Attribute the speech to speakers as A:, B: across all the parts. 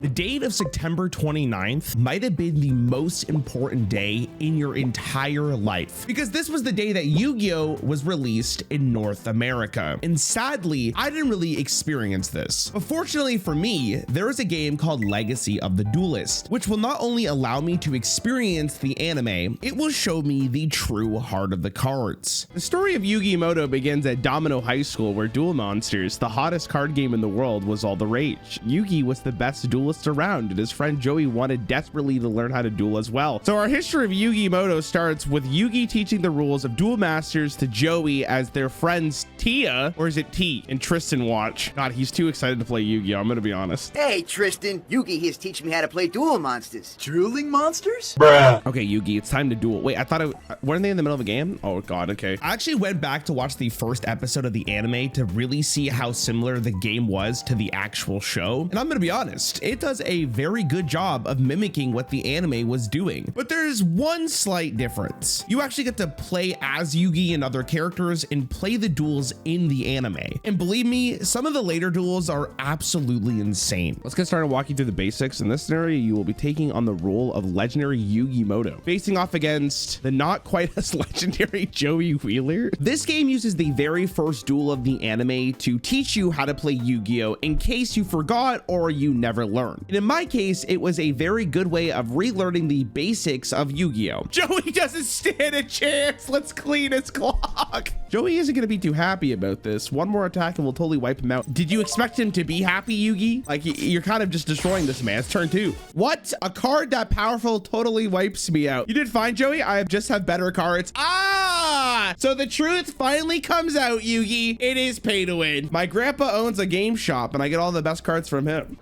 A: The date of September 29th might have been the most important day in your entire life, because this was the day that Yu-Gi-Oh was released in North America. And sadly, I didn't really experience this. But fortunately for me, there is a game called Legacy of the Duelist, which will not only allow me to experience the anime, it will show me the true heart of the cards.
B: The story of Yugi Moto begins at Domino High School, where Duel Monsters, the hottest card game in the world, was all the rage. Yugi was the best duelist around, and his friend Joey wanted desperately to learn how to duel as well. So our history of Yugi Moto starts with Yugi teaching the rules of Duel Masters to Joey as their friends Tia, or is it T, and Tristan watch. God, he's too excited to play Yu-Gi-Oh, I'm gonna be honest.
C: Hey Tristan, Yugi here's teaching me how to play Duel Monsters.
D: Dueling monsters?
B: Bruh. Okay, Yugi, it's time to duel. Wait, I thought weren't they in the middle of a game? Oh God, okay.
A: I actually went back to watch the first episode of the anime to really see how similar the game was to the actual show. And I'm gonna be honest, it does a very good job of mimicking what the anime was doing. But there's one slight difference. You actually get to play as Yugi and other characters and play the duels in the anime. And believe me, some of the later duels are absolutely insane.
B: Let's get started walking through the basics. In this scenario, you will be taking on the role of legendary Yugi Moto, facing off against the not quite as legendary Joey Wheeler. This game uses the very first duel of the anime to teach you how to play Yu-Gi-Oh in case you forgot or you never learned. And in my case, it was a very good way of relearning the basics of Yu-Gi-Oh.
A: Joey doesn't stand a chance. Let's clean his clock.
B: Joey isn't going to be too happy about this. One more attack and we'll totally wipe him out.
A: Did you expect him to be happy, Yugi?
B: Like, you're kind of just destroying this man. It's turn 2.
A: What? A card that powerful totally wipes me out.
B: You did fine, Joey. I just have better cards.
A: Ah! So the truth finally comes out, Yugi. It is pay to win.
B: My grandpa owns a game shop and I get all the best cards from him.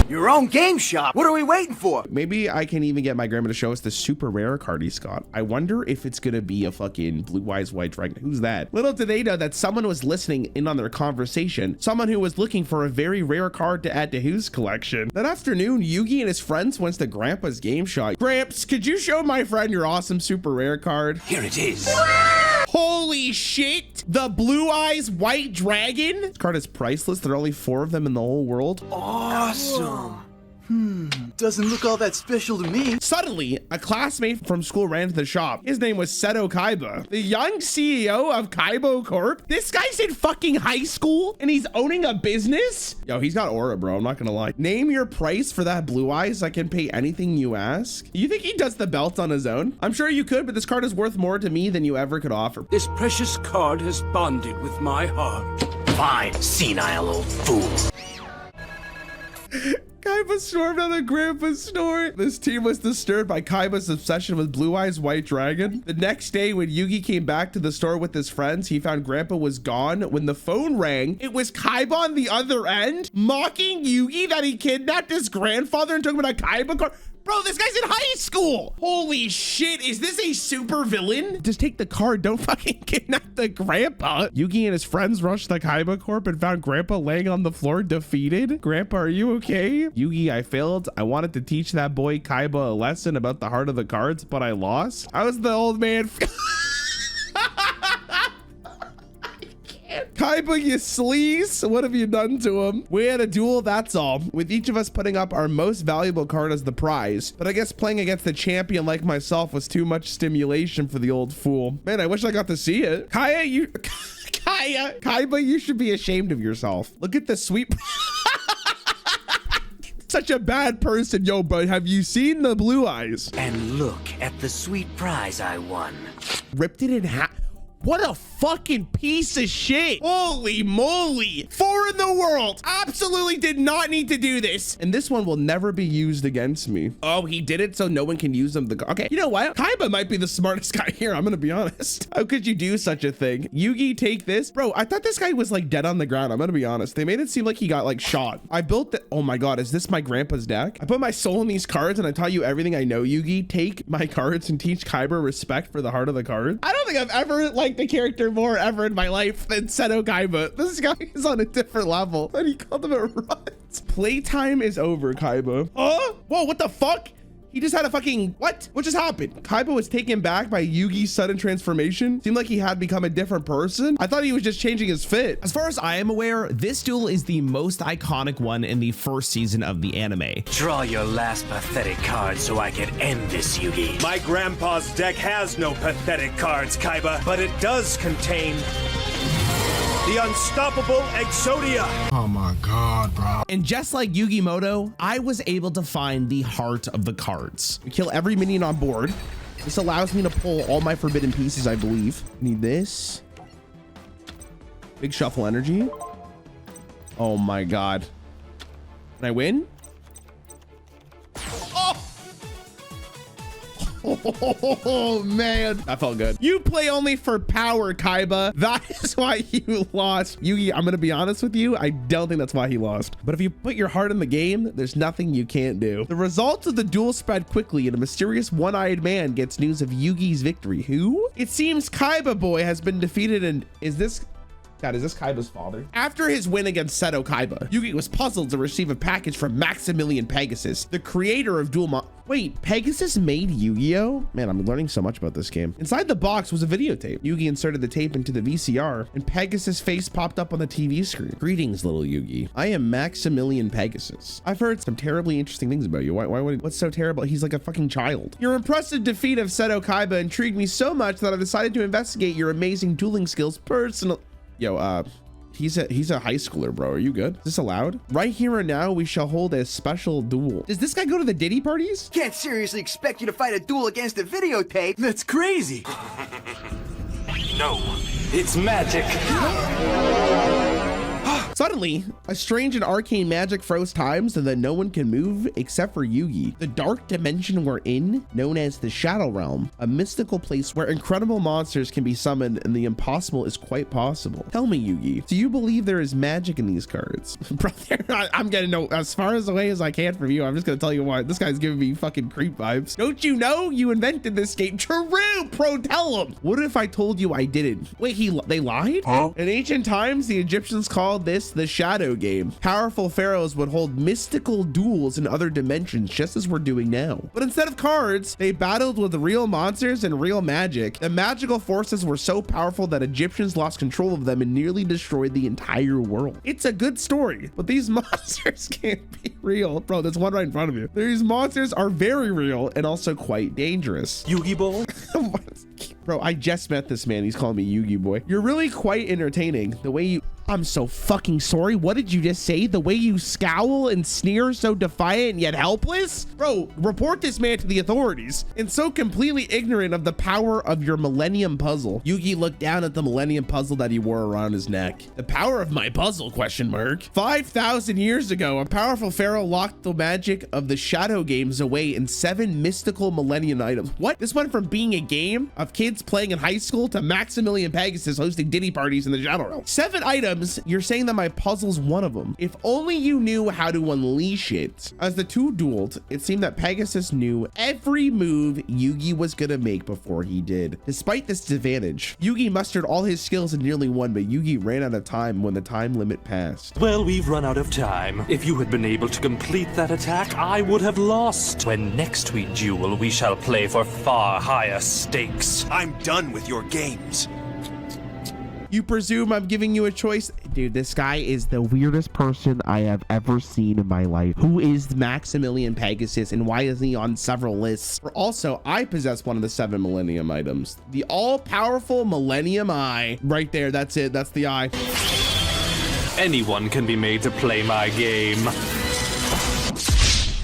C: Your own game shop? What are we waiting for?
B: Maybe I can even get my grandma to show us the super rare card he's got. I wonder if it's gonna be a fucking blue eyes white dragon. Who's that? Little did they know that someone was listening in on their conversation. Someone who was looking for a very rare card to add to his collection. That afternoon, Yugi and his friends went to Grandpa's game shop. Gramps, could you show my friend your awesome super rare card?
D: Here it is.
A: Holy shit! The blue eyes white dragon?
B: This card is priceless. There are only 4 of them in the whole world.
D: Awesome. Doesn't look all that special to me.
B: Suddenly, a classmate from school ran to the shop. His name was Seto Kaiba, the young CEO of Kaiba Corp.
A: This guy's in fucking high school and he's owning a business?
B: Yo, he's got aura, bro. I'm not gonna lie. Name your price for that blue eyes. I can pay anything you ask. You think he does the belt on his own? I'm sure you could, but this card is worth more to me than you ever could offer.
E: This precious card has bonded with my heart.
D: Fine, senile old fool.
B: Kaiba stormed out of Grandpa's store. This team was disturbed by Kaiba's obsession with Blue Eyes White Dragon. The next day, when Yugi came back to the store with his friends, he found Grandpa was gone. When the phone rang, it was Kaiba on the other end, mocking Yugi that he kidnapped his grandfather and took him to a Kaiba car. Bro, this guy's in high school. Holy shit, is this a super villain? Just take the card, don't fucking kidnap the grandpa. Yugi and his friends rushed the Kaiba Corp and found Grandpa laying on the floor defeated. Grandpa, are you okay? Yugi, I failed. I wanted to teach that boy Kaiba a lesson about the heart of the cards, but I lost. I was the old man. Kaiba, you sleaze. What have you done to him? We had a duel, that's all, with each of us putting up our most valuable card as the prize. But I guess playing against a champion like myself was too much stimulation for the old fool. Man, I wish I got to see it. Kaiba, you should be ashamed of yourself. Look at the sweet... Such a bad person. Yo, but have you seen the blue eyes?
D: And look at the sweet prize I won.
A: Ripped it in half. What a fucking piece of shit. Holy moly. 4 in the world. Absolutely did not need to do this.
B: And this one will never be used against me.
A: Oh, he did it so no one can use them. Okay, you know what? Kaiba might be the smartest guy here. I'm gonna be honest.
B: How could you do such a thing? Yugi, take this. Bro, I thought this guy was like dead on the ground. I'm gonna be honest. They made it seem like he got like shot. I built the... Oh my God, is this my grandpa's deck? I put my soul in these cards and I taught you everything I know, Yugi. Take my cards and teach Kaiba respect for the heart of the card.
A: I don't think I've ever liked the character more ever in my life than Seto Kaiba. This guy is on a different level.
B: And he called him a runt. Playtime is over, Kaiba.
A: Whoa, what the fuck?
B: He just had a fucking, what just happened? Kaiba was taken back by Yugi's sudden transformation. Seemed like he had become a different person. I thought he was just changing his fit.
A: As far as I am aware, this duel is the most iconic one in the first season of the anime.
F: Draw your last pathetic card so I can end this, Yugi.
E: My grandpa's deck has no pathetic cards, Kaiba, but it does contain the unstoppable Exodia.
G: Oh my god, bro.
A: And just like Yugi, I was able to find the heart of the cards.
B: We kill every minion on board. This allows me to pull all my forbidden pieces, I believe. Need this. Big shuffle energy. Oh my god. Can I win? Oh man, that felt good. You play only for power, Kaiba. That is why you lost. Yugi, I'm gonna be honest with you, I don't think that's why he lost. But if you put your heart in the game, there's nothing you can't do. The results of the duel spread quickly, and a mysterious one-eyed man gets news of Yugi's victory. Who? It seems Kaiba boy has been defeated, and is this Kaiba's father? After his win against Seto Kaiba, Yugi was puzzled to receive a package from Maximillion Pegasus, the creator of Wait, Pegasus made Yu-Gi-Oh? Man, I'm learning so much about this game. Inside the box was a videotape. Yugi inserted the tape into the VCR, and Pegasus' face popped up on the TV screen. Greetings, little Yugi. I am Maximillion Pegasus. I've heard some terribly interesting things about you. What's so terrible? He's like a fucking child. Your impressive defeat of Seto Kaiba intrigued me so much that I decided to investigate your amazing dueling skills personally. Yo, he's a high schooler, bro. Are you good? Is this allowed? Right here and now, we shall hold a special duel. Does this guy go to the Diddy parties?
C: Can't seriously expect you to fight a duel against a videotape.
D: That's crazy.
F: No, it's magic.
B: Suddenly, a strange and arcane magic froze time so that no one can move except for Yugi. The dark dimension we're in, known as the Shadow Realm, a mystical place where incredible monsters can be summoned and the impossible is quite possible. Tell me, Yugi, do you believe there is magic in these cards? Brother, I'm getting no as far as away as I can from you. I'm just gonna tell you what, this guy's giving me fucking creep vibes. Don't you know you invented this game? True, pro, tell him. What if I told you I didn't? Wait, they lied? Huh? In ancient times, the Egyptians called this the Shadow Game. Powerful pharaohs would hold mystical duels in other dimensions, just as we're doing now. But instead of cards, they battled with real monsters and real magic. The magical forces were so powerful that Egyptians lost control of them and nearly destroyed the entire world. It's a good story, but these monsters can't be real. Bro, there's one right in front of you. These monsters are very real and also quite dangerous.
F: Yugi boy?
B: Bro, I just met this man. He's calling me Yugi boy. You're really quite entertaining. The way you... I'm so fucking sorry. What did you just say? The way you scowl and sneer so defiant and yet helpless? Bro, report this man to the authorities. And so completely ignorant of the power of your millennium puzzle. Yugi looked down at the millennium puzzle that he wore around his neck. The power of my puzzle, question mark. 5,000 years ago, a powerful pharaoh locked the magic of the Shadow Games away in 7 mystical millennium items. What? This went from being a game of kids playing in high school to Maximillion Pegasus hosting Diddy parties in the Shadow Realm. 7 items. You're saying that my puzzle's one of them. If only you knew how to unleash it. As the two dueled, it seemed that Pegasus knew every move Yugi was gonna make before he did. Despite this disadvantage, Yugi mustered all his skills and nearly won, but Yugi ran out of time when the time limit passed.
F: Well, we've run out of time. If you had been able to complete that attack, I would have lost. When next we duel, we shall play for far higher stakes.
E: I'm done with your games.
B: You presume I'm giving you a choice? Dude, this guy is the weirdest person I have ever seen in my life. Who is Maximillion Pegasus and why is he on several lists? For also, I possess one of the 7 millennium items. The all-powerful Millennium Eye. Right there, that's it, that's the eye.
F: Anyone can be made to play my game.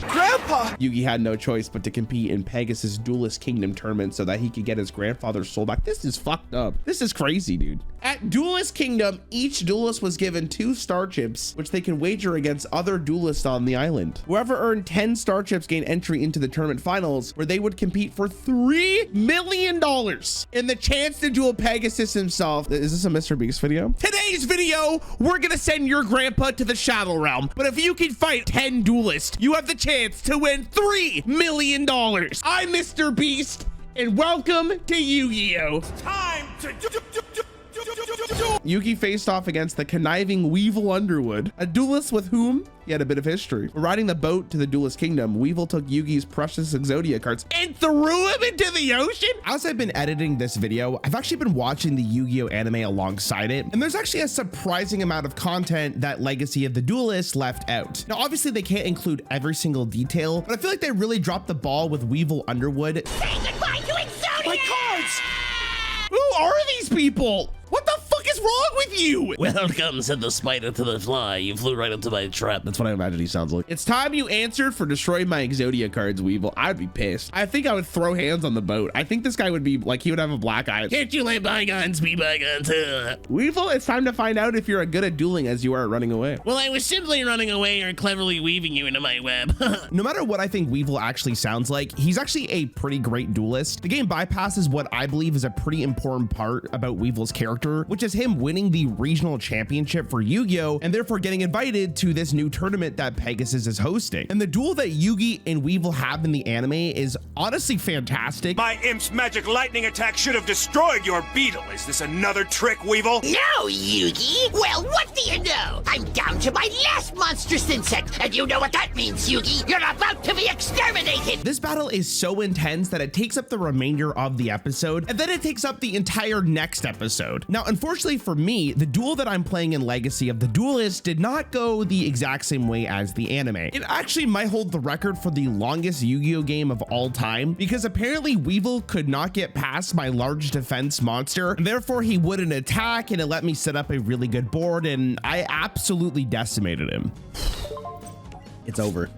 C: Grandpa!
B: Yugi had no choice but to compete in Pegasus Duelist Kingdom tournament so that he could get his grandfather's soul back. This is fucked up. This is crazy, dude. At Duelist Kingdom, each duelist was given 2 star chips, which they can wager against other duelists on the island. Whoever earned 10 star chips gained entry into the tournament finals, where they would compete for $3 million and the chance to duel Pegasus himself. Is this a Mr. Beast video? Today's video, we're gonna send your grandpa to the Shadow Realm, but if you can fight 10 duelists, you have the chance to win $3 million. I'm Mr. Beast, and welcome to YuGiOh.
E: Time to
B: Yugi faced off against the conniving Weevil Underwood, a duelist with whom He had a bit of history. Riding the boat to the Duelist Kingdom, Weevil took Yugi's precious Exodia cards and threw him into the ocean.
A: As I've been editing this video, I've actually been watching the Yu-Gi-Oh anime alongside it, and there's actually a surprising amount of content that Legacy of the Duelist left out. Now, obviously they can't include every single detail, but I feel like they really dropped the ball with Weevil Underwood.
C: Say goodbye to Exodia!
B: My cards! Who are these people? What the fuck is wrong with you?
H: Welcome, said the spider to the fly. You flew right into my trap.
B: That's what I imagine he sounds like. It's time you answered for destroying my Exodia cards, Weevil. I'd be pissed. I think I would throw hands on the boat. I think this guy would be like, he would have a black eye.
H: Can't you let bygones be bygones?
B: Weevil, it's time to find out if you're as good at dueling as you are at running away.
H: Well, I was simply running away or cleverly weaving you into my web.
A: No matter what I think Weevil actually sounds like, he's actually a pretty great duelist. The game bypasses what I believe is a pretty important part about Weevil's character, which is him winning the regional championship for Yu-Gi-Oh and therefore getting invited to this new tournament that Pegasus is hosting. And the duel that Yugi and Weevil have in the anime is honestly fantastic.
E: My imp's magic lightning attack should have destroyed your beetle. Is this another trick, Weevil?
I: No, Yugi. Well, what do you know? I'm down to my last monstrous insect, and you know what that means, Yugi. You're about to be exterminated.
A: This battle is so intense that it takes up the remainder of the episode, and then it takes up the entire next episode. Now, unfortunately for me, the duel that I'm playing in Legacy of the Duelist did not go the exact same way as the anime. It actually might hold the record for the longest Yu-Gi-Oh game of all time, because apparently Weevil could not get past my large defense monster, and therefore he wouldn't attack, and it let me set up a really good board, and I absolutely decimated him.
B: It's over.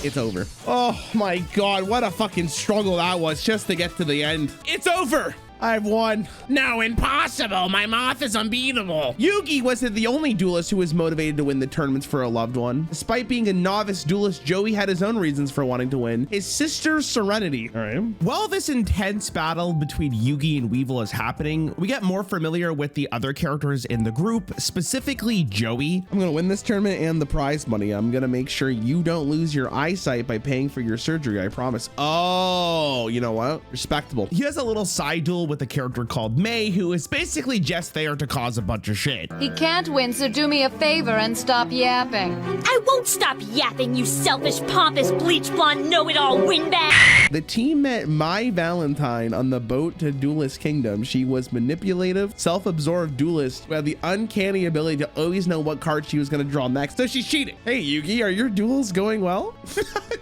B: It's over. Oh my God, what a fucking struggle that was just to get to the end. It's over. I've won.
H: No, impossible. My moth is unbeatable.
B: Yugi wasn't the only duelist who was motivated to win the tournaments for a loved one. Despite being a novice duelist, Joey had his own reasons for wanting to win. His sister's Serenity. All right.
A: While this intense battle between Yugi and Weevil is happening, we get more familiar with the other characters in the group, specifically Joey.
B: I'm gonna win this tournament and the prize money. I'm gonna make sure you don't lose your eyesight by paying for your surgery, I promise. Oh, you know what? Respectable.
A: He has a little side duel with a character called May, who is basically just there to cause a bunch of shit.
J: He can't win, so do me a favor and stop yapping.
K: I won't stop yapping, you selfish, pompous, bleach blonde, know-it-all windbag.
B: The team met my Valentine on the boat to Duelist Kingdom. She was manipulative, self-absorbed duelist who had the uncanny ability to always know what card she was going to draw next. So she's cheating. Hey, Yugi, are your duels going well?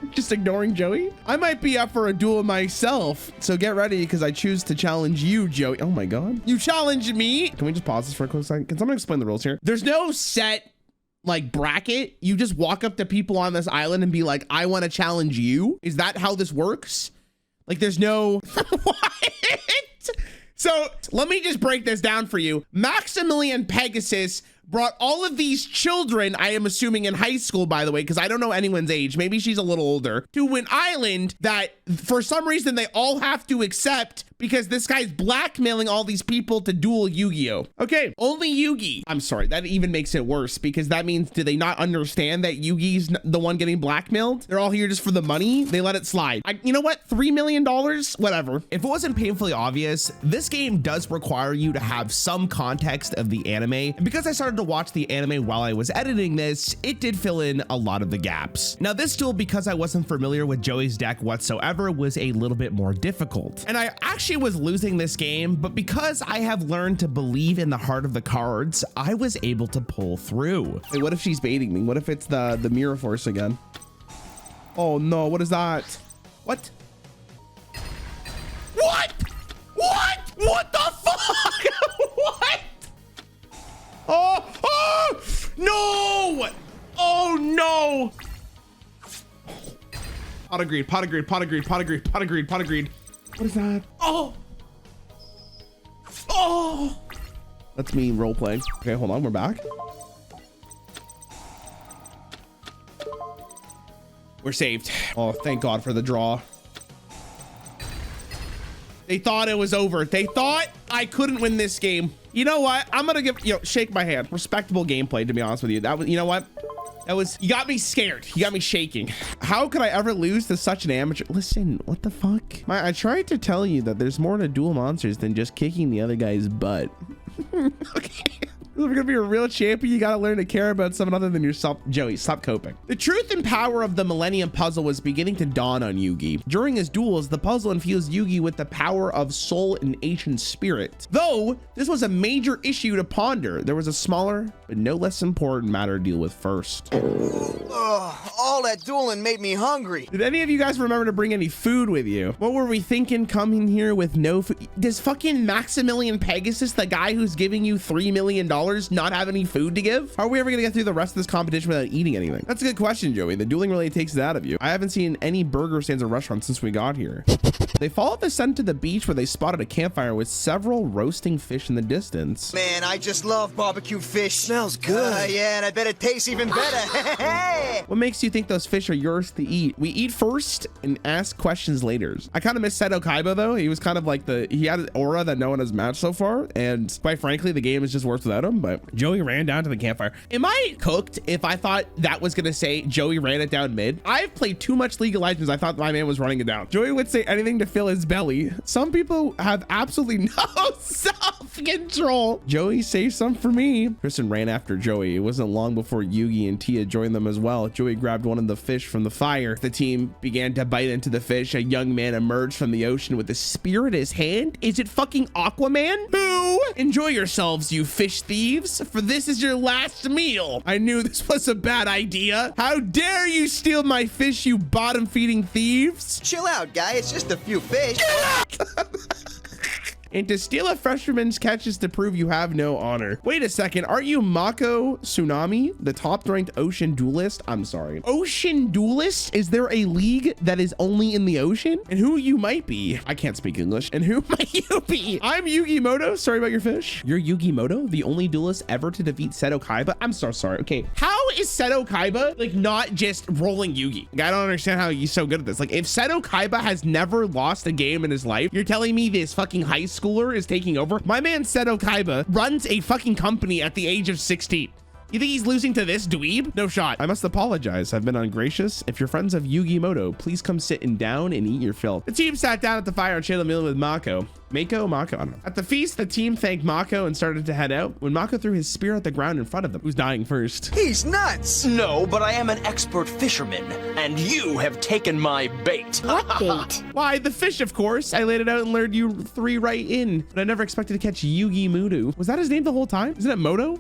B: Just ignoring Joey? I might be up for a duel myself, so get ready because I choose to challenge you, Joey. Oh my God. You challenge me? Can we just pause this for a quick second? Can someone explain the rules here? There's no set like bracket. You just walk up to people on this island and be like, I want to challenge you. Is that how this works? Like there's no what? So let me just break this down for you. Maximillion Pegasus brought all of these children, I am assuming in high school, by the way, because I don't know anyone's age, maybe she's a little older, to an island that for some reason they all have to accept because this guy's blackmailing all these people to duel Yu-Gi-Oh. Okay, only Yugi. I'm sorry, that even makes it worse because that means, do they not understand that Yugi's the one getting blackmailed? They're all here just for the money? They let it slide. You know what? $3 million? Whatever.
A: If it wasn't painfully obvious, this game does require you to have some context of the anime. And because I started to watch the anime while I was editing this, it did fill in a lot of the gaps. Now this duel, because I wasn't familiar with Joey's deck whatsoever, was a little bit more difficult. And I actually was losing this game, but because I have learned to believe in the heart of the cards, I was able to pull through.
B: Hey, what if she's baiting me? What if it's the mirror force again? Oh no, what is that? What? What? What? What the fuck? What? Oh, oh, no! Oh no! Pot agreed, pot agreed, pot agreed, pot agreed, pot agreed, pot agreed. What is that? Oh! Oh! That's me role playing. Okay, hold on, we're back. We're saved. Oh, thank God for the draw. They thought it was over. They thought I couldn't win this game. You know what? I'm gonna give, shake my hand. Respectable gameplay, to be honest with you. That was, you know what? That was, you got me scared. You got me shaking. How could I ever lose to such an amateur? Listen, what the fuck? I tried to tell you that there's more to duel monsters than just kicking the other guy's butt. Okay. you're gonna be a real champion, you gotta learn to care about someone other than yourself. Joey, stop coping.
A: The truth and power of the Millennium puzzle was beginning to dawn on Yugi. During his duels, the puzzle infused Yugi with the power of soul and ancient spirit. Though this was a major issue to ponder, there was a smaller but no less important matter to deal with first.
C: All that dueling made me hungry.
B: Did any of you guys remember to bring any food with you? What were we thinking coming here with no food?
A: Does fucking Maximillion Pegasus, the guy who's giving you $3 million, not have any food to give?
B: How are we ever gonna get through the rest of this competition without eating anything? That's a good question, Joey. The dueling really takes it out of you. I haven't seen any burger stands or restaurants since we got here. They followed the sun to the beach where they spotted a campfire with several roasting fish in the distance.
C: Man, I just love barbecue fish. Smells good. Yeah, and I bet it tastes even better.
B: What makes you think those fish are yours to eat? We eat first and ask questions later. I kind of miss Seto Kaiba though. He was kind of like he had an aura that no one has matched so far. And quite frankly, the game is just worse without him. But Joey ran down to the campfire.
A: Am I cooked if I thought that was gonna say Joey ran it down mid? I've played too much League of Legends. I thought my man was running it down.
B: Joey would say anything to fill his belly. Some people have absolutely no self-control. Joey, save some for me. Kristen ran after Joey. It wasn't long before Yugi and Tia joined them as well. Joey grabbed one of the fish from the fire. The team began to bite into the fish. A young man emerged from the ocean with a spear in his hand. Is it fucking Aquaman? Boo! Enjoy yourselves, you fish thieves, for this is your last meal. I knew this was a bad idea. How dare you steal my fish, you bottom-feeding thieves?
C: Chill out, guy. It's just a few fish.
B: And to steal a fisherman's catch is to prove you have no honor. Wait a second, aren't you Mako Tsunami, the top-ranked ocean duelist? I'm sorry. Ocean duelist? Is there a league that is only in the ocean? And who you might be? I can't speak English. And who might you be? I'm YuGiOh. Sorry about your fish. You're YuGiOh, the only duelist ever to defeat Seto Kaiba? I'm so sorry. Okay, how is Seto Kaiba like not just rolling Yugi? Like, I don't understand how he's so good at this. Like, if Seto Kaiba has never lost a game in his life, you're telling me this fucking high schooler is taking over? My man Seto Kaiba runs a fucking company at the age of 16. You think he's losing to this dweeb? No shot. I must apologize. I've been ungracious. If you're friends of YuGiOh, please come sit down and eat your fill. The team sat down at the fire and shared a meal with Mako. Mako? I don't know. At the feast, the team thanked Mako and started to head out when Mako threw his spear at the ground in front of them. Who's dying first?
C: He's nuts.
L: No, but I am an expert fisherman, and you have taken my bait.
K: What bait?
B: Why, the fish, of course. I laid it out and lured you three right in, but I never expected to catch Yugi. Was that his name the whole time? Isn't it Moto?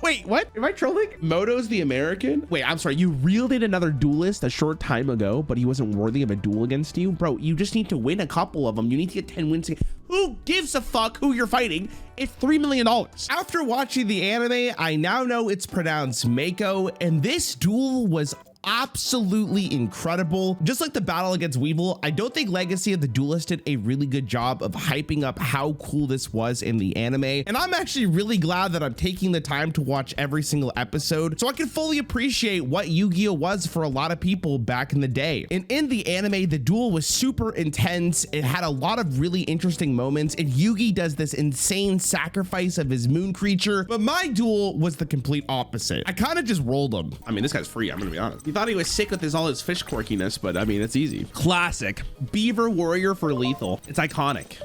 B: Wait, what? Am I trolling? Moto's the American? Wait, I'm sorry. You reeled in another duelist a short time ago, but he wasn't worthy of a duel against you? Bro, you just need to win a couple of them. You need to get 10 wins. Who gives a fuck who you're fighting? It's $3 million. After watching the anime, I now know it's pronounced Mako, and this duel was absolutely incredible. Just like the battle against Weevil, I don't think Legacy of the Duelist did a really good job of hyping up how cool this was in the anime. And I'm actually really glad that I'm taking the time to watch every single episode so I can fully appreciate what YuGiOh was for a lot of people back in the day. And in the anime, the duel was super intense. It had a lot of really interesting moments, and Yugi does this insane sacrifice of his moon creature. But my duel was the complete opposite. I kind of just rolled him. I mean, this guy's free, I'm gonna be honest. He thought he was sick with all his fish quirkiness, but I mean, it's easy. Classic. Beaver Warrior for lethal. It's iconic.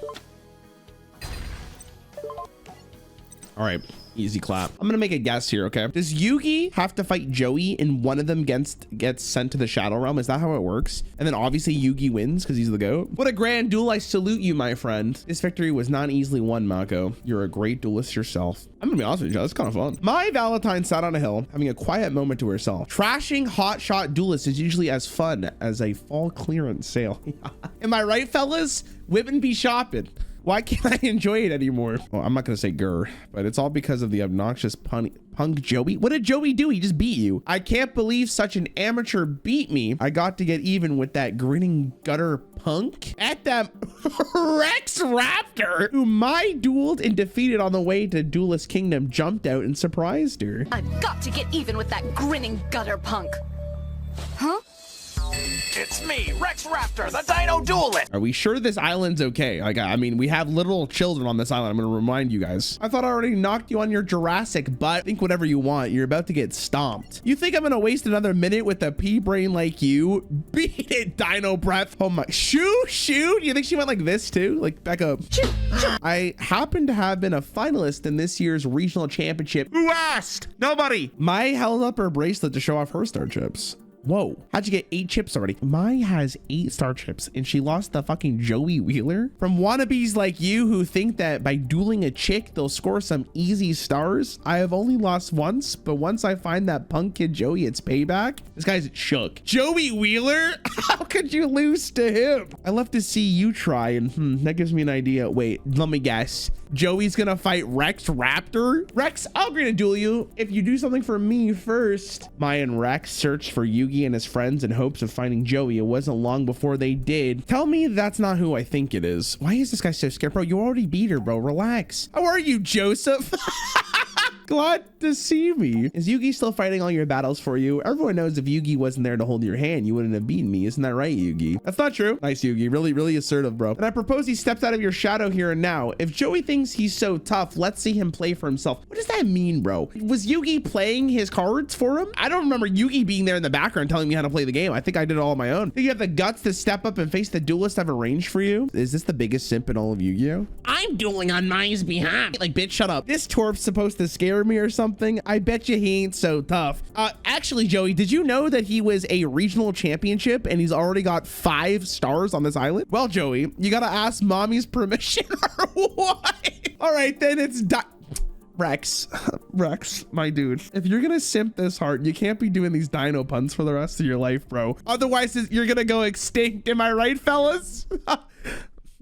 B: All right, easy clap. I'm gonna make a guess here, okay? Does Yugi have to fight Joey and one of them gets sent to the Shadow Realm? Is that how it works? And then obviously Yugi wins because he's the GOAT. What a grand duel. I salute you, my friend. This victory was not easily won, Mako. You're a great duelist yourself. I'm gonna be honest with you, that's kind of fun. My Valentine sat on a hill having a quiet moment to herself. Trashing hotshot duelists is usually as fun as a fall clearance sale. Am I right, fellas? Women be shopping. Why can't I enjoy it anymore? Well, I'm not gonna say grr, but it's all because of the obnoxious punk Joey. What did Joey do? He just beat you. I can't believe such an amateur beat me. I got to get even with that grinning gutter punk at that Rex Raptor, who my dueled and defeated on the way to Duelist Kingdom, jumped out and surprised her.
K: I've got to get even with that grinning gutter punk. Huh?
L: It's me, Rex Raptor, the Dino Duelist.
B: Are we sure this island's okay? Like, I mean, we have literal children on this island. I'm gonna remind you guys. I thought I already knocked you on your Jurassic butt. Think whatever you want. You're about to get stomped. You think I'm gonna waste another minute with a pea brain like you? Beat it, Dino Breath. Oh my, shoot. You think she went like this too? Like back up. I happen to have been a finalist in this year's regional championship.
A: Who asked? Nobody.
B: Mai held up her bracelet to show off her star chips. Whoa, how'd you get 8 chips already? Mai has 8 star chips and she lost the fucking Joey Wheeler? From wannabes like you who think that by dueling a chick, they'll score some easy stars. I have only lost once, but once I find that punk kid Joey, it's payback. This guy's shook. Joey Wheeler? How could you lose to him? I love to see you try and that gives me an idea. Wait, let me guess. Joey's gonna fight Rex Raptor? Rex, I'll agree to duel you if you do something for me first. Mai and Rex searched for Yugi and his friends in hopes of finding Joey. It wasn't long before they did. Tell me that's not who I think it is. Why is this guy so scared? Bro, you already beat her, bro. Relax. How are you, Joseph? Glad to see me. Is Yugi still fighting all your battles for you? Everyone knows if Yugi wasn't there to hold your hand, you wouldn't have beaten me. Isn't that right, Yugi? That's not true. Nice, Yugi. Really assertive, bro. And I propose he steps out of your shadow here and now. If Joey thinks he's so tough, let's see him play for himself. What does that mean, bro? Was Yugi playing his cards for him? I don't remember Yugi being there in the background telling me how to play the game. I think I did it all on my own. Think you have the guts to step up and face the duelist I've arranged for you? Is this the biggest simp in all of YuGiOh?
I: I'm dueling on Mai's behalf.
B: Like, bitch, shut up. This twerp's supposed to scare me or something? I bet you he ain't so tough. Actually, Joey, did you know that he was a regional championship and he's already got 5 stars on this island? Well, Joey, you gotta ask mommy's permission or what? All right, then it's Rex, my dude. If you're gonna simp this hard, you can't be doing these dino puns for the rest of your life, bro. Otherwise, you're gonna go extinct. Am I right, fellas?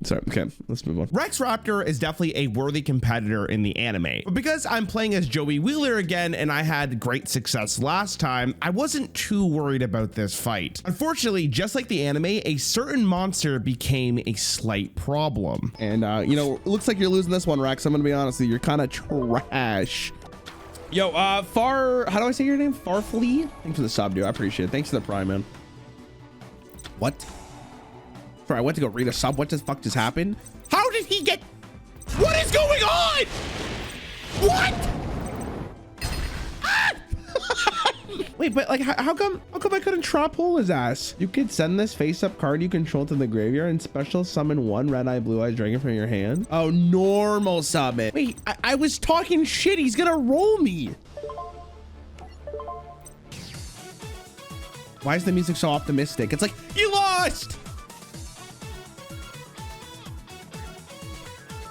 B: Sorry, okay, let's move on.
A: Rex Raptor is definitely a worthy competitor in the anime, but because I'm playing as Joey Wheeler again and I had great success last time, I wasn't too worried about this fight. Unfortunately, just like the anime, a certain monster became a slight problem.
B: And you know, it looks like you're losing this one, Rex. I'm gonna be honest with you, you're kind of trash. Yo, how do I say your name? Farfleet? Thanks for the sub, dude. I appreciate it. Thanks for the prime, man. What? I went to go read a sub. What the fuck just happened? How did he get? What is going on? What? Ah! Wait, but like, how come I couldn't trap hole his ass? You could send this face-up card you control to the graveyard and special summon 1 red-eye blue-eyes dragon from your hand. Oh, normal summon. Wait, I was talking shit. He's gonna roll me. Why is the music so optimistic? It's like, you lost.